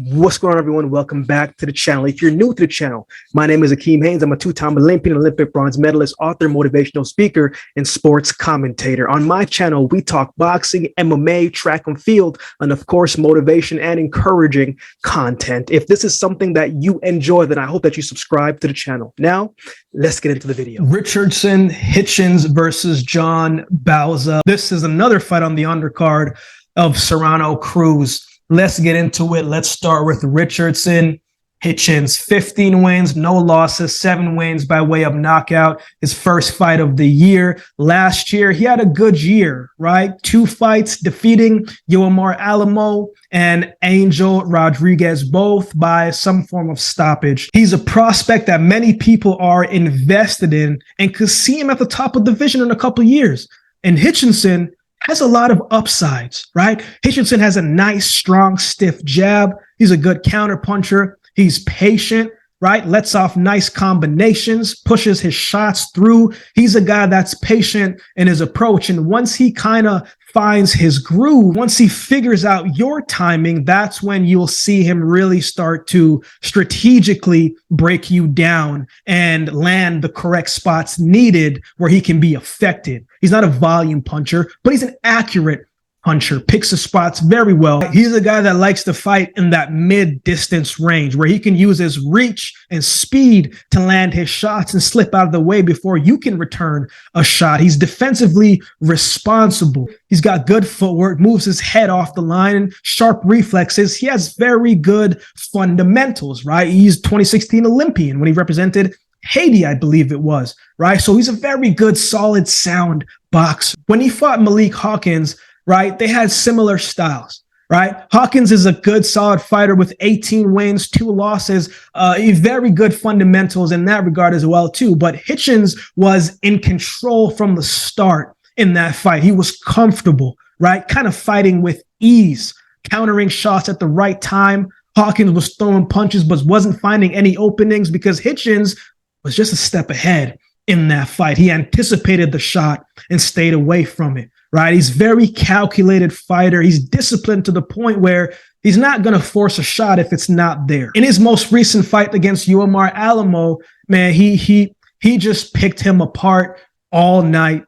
What's going on, everyone? Welcome back to the channel. If you're new to the channel, my name is AkeemHaynes. I'm a two-time Olympian, Olympic bronze medalist, author, motivational speaker, and sports commentator. On my channel, we talk boxing, MMA, track and field, and of course, motivation and encouraging content. If this is something that you enjoy, then I hope that you subscribe to the channel. Now, let's get into the video. Richardson Hitchins versus John Bauza. This is another fight on the undercard of Serrano Cruz. Let's get into it. Let's start with Richardson Hitchins. 15 wins, no losses, 7 wins by way of knockout. His first fight of the year. Last year, he had a good year, right? 2 fights, defeating Yoamar Alamo and Angel Rodriguez, both by some form of stoppage. He's a prospect that many people are invested in and could see him at the top of the division in a couple of years. And Hitchinson has a lot of upsides, right? Hitchens has a nice, strong, stiff jab. He's a good counter puncher. He's patient, right? Lets off nice combinations, pushes his shots through. He's a guy that's patient in his approach. And once he kind of finds his groove, once he figures out your timing, that's when you'll see him really start to strategically break you down and land the correct spots needed where he can be effective. He's not a volume puncher, but he's an accurate puncher, picks the spots very well. He's a guy that likes to fight in that mid-distance range where he can use his reach and speed to land his shots and slip out of the way before you can return a shot. He's defensively responsible. He's got good footwork, moves his head off the line, and sharp reflexes. He has very good fundamentals, right? He's 2016 Olympian when he represented Haiti, I believe it was, right? So he's a very good, solid, sound boxer. When he fought Malik Hawkins, right, they had similar styles, right? Hawkins is a good, solid fighter with 18 wins, 2 losses, very good fundamentals in that regard as well, too. But Hitchens was in control from the start in that fight. He was comfortable, right? Kind of fighting with ease, countering shots at the right time. Hawkins was throwing punches, but wasn't finding any openings because Hitchens was just a step ahead in that fight. He anticipated the shot and stayed away from it, right? He's a very calculated fighter. He's disciplined to the point where he's not going to force a shot if it's not there. In his most recent fight against Yoamar Alamo, man, he just picked him apart all night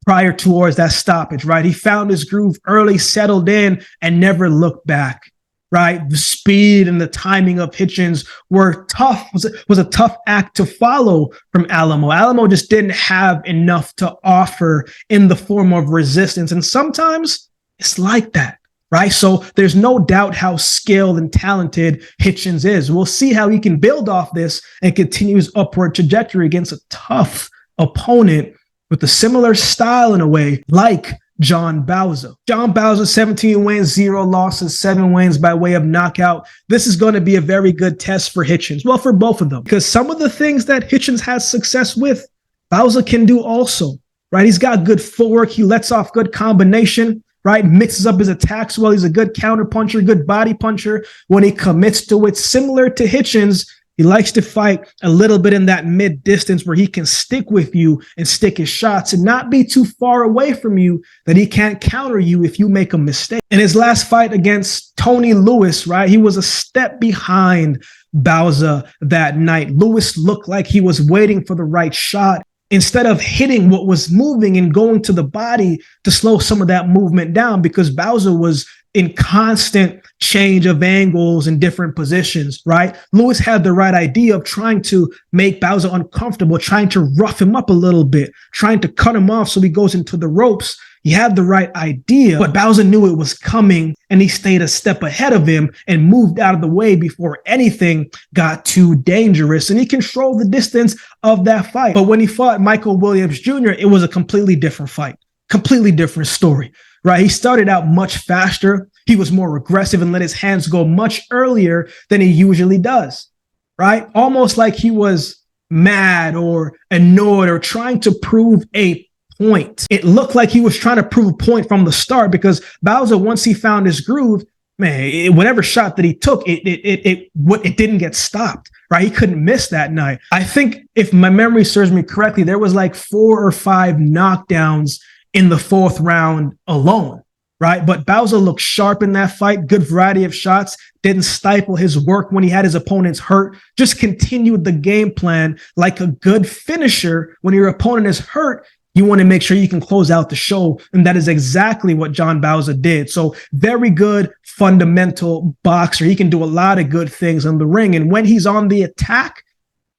prior towards that stoppage, right? He found his groove early, settled in, and never looked back. Right, the speed and the timing of Hitchens were tough. Was a tough act to follow from Alamo. Alamo just didn't have enough to offer in the form of resistance, and sometimes it's like that, right? So there's no doubt how skilled and talented Hitchens is. We'll see how he can build off this and continue his upward trajectory against a tough opponent with a similar style in a way, like John Bauza. John Bauza, 17 wins, 0 losses, 7 wins by way of knockout. This is going to be a very good test for Hitchens. Well, for both of them, because some of the things that Hitchens has success with, Bauza can do also, right? He's got good footwork. He lets off good combination, right? Mixes up his attacks well. He's a good counter puncher, good body puncher when he commits to it. Similar to Hitchens, he likes to fight a little bit in that mid-distance where he can stick with you and stick his shots and not be too far away from you that he can't counter you if you make a mistake. In his last fight against Tony Lewis, right, he was a step behind Bauza that night. Lewis looked like he was waiting for the right shot instead of hitting what was moving and going to the body to slow some of that movement down because Bauza was in constant change of angles and different positions, right? Lewis had the right idea of trying to make Bauza uncomfortable, trying to rough him up a little bit, trying to cut him off so he goes into the ropes. He had the right idea, but Bauza knew it was coming and he stayed a step ahead of him and moved out of the way before anything got too dangerous. And he controlled the distance of that fight. But when he fought Michael Williams Jr., it was a completely different fight, completely different story. Right? He started out much faster. He was more aggressive and let his hands go much earlier than he usually does. Right? Almost like he was mad or annoyed or trying to prove a point. It looked like he was trying to prove a point from the start because Bauza, once he found his groove, man, whatever shot that he took, it didn't get stopped. Right? He couldn't miss that night. I think if my memory serves me correctly, there was like 4 or 5 knockdowns in the 4th round alone, right? But Bauza looked sharp in that fight, good variety of shots, didn't stifle his work when he had his opponents hurt, just continued the game plan like a good finisher. When your opponent is hurt, you want to make sure you can close out the show. And that is exactly what John Bauza did. So very good fundamental boxer. He can do a lot of good things in the ring. And when he's on the attack,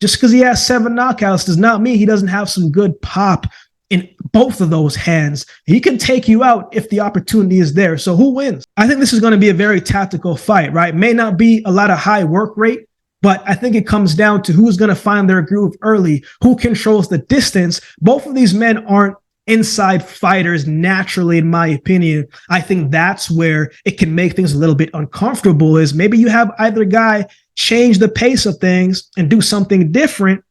just because he has 7 knockouts does not mean he doesn't have some good pop in both of those hands. He can take you out if the opportunity is there. So who wins? I think this is going to be a very tactical fight, right? May not be a lot of high work rate, but I think it comes down to who's going to find their groove early, who controls the distance. Both of these men aren't inside fighters naturally, in my opinion. I think that's where it can make things a little bit uncomfortable, is maybe you have either guy change the pace of things and do something different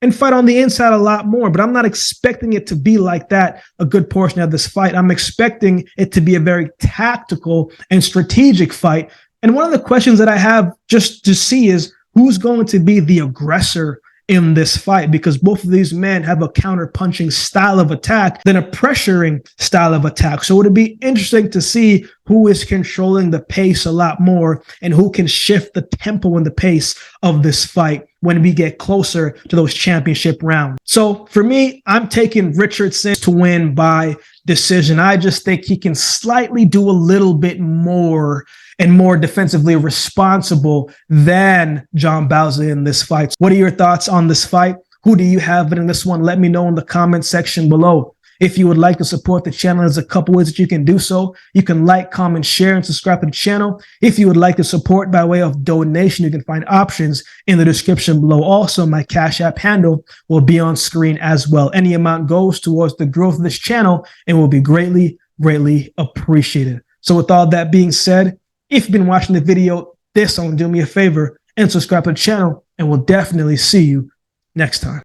and fight on the inside a lot more. But I'm not expecting it to be like that a good portion of this fight. I'm expecting it to be a very tactical and strategic fight. And one of the questions that I have just to see is who's going to be the aggressor in this fight, because both of these men have a counter-punching style of attack than a pressuring style of attack. So it would be interesting to see who is controlling the pace a lot more and who can shift the tempo and the pace of this fight when we get closer to those championship rounds. So for me, I'm taking Richardson to win by decision. I just think he can slightly do a little bit more and more defensively responsible than John Bauza in this fight. What are your thoughts on this fight? Who do you have in this one? Let me know in the comment section below. If you would like to support the channel, there's a couple ways that you can do so. You can like, comment, share, and subscribe to the channel. If you would like to support by way of donation, you can find options in the description below. Also, my Cash App handle will be on screen as well. Any amount goes towards the growth of this channel and will be greatly, greatly appreciated. So with all that being said, if you've been watching the video this long, do me a favor and subscribe to the channel, and we'll definitely see you next time.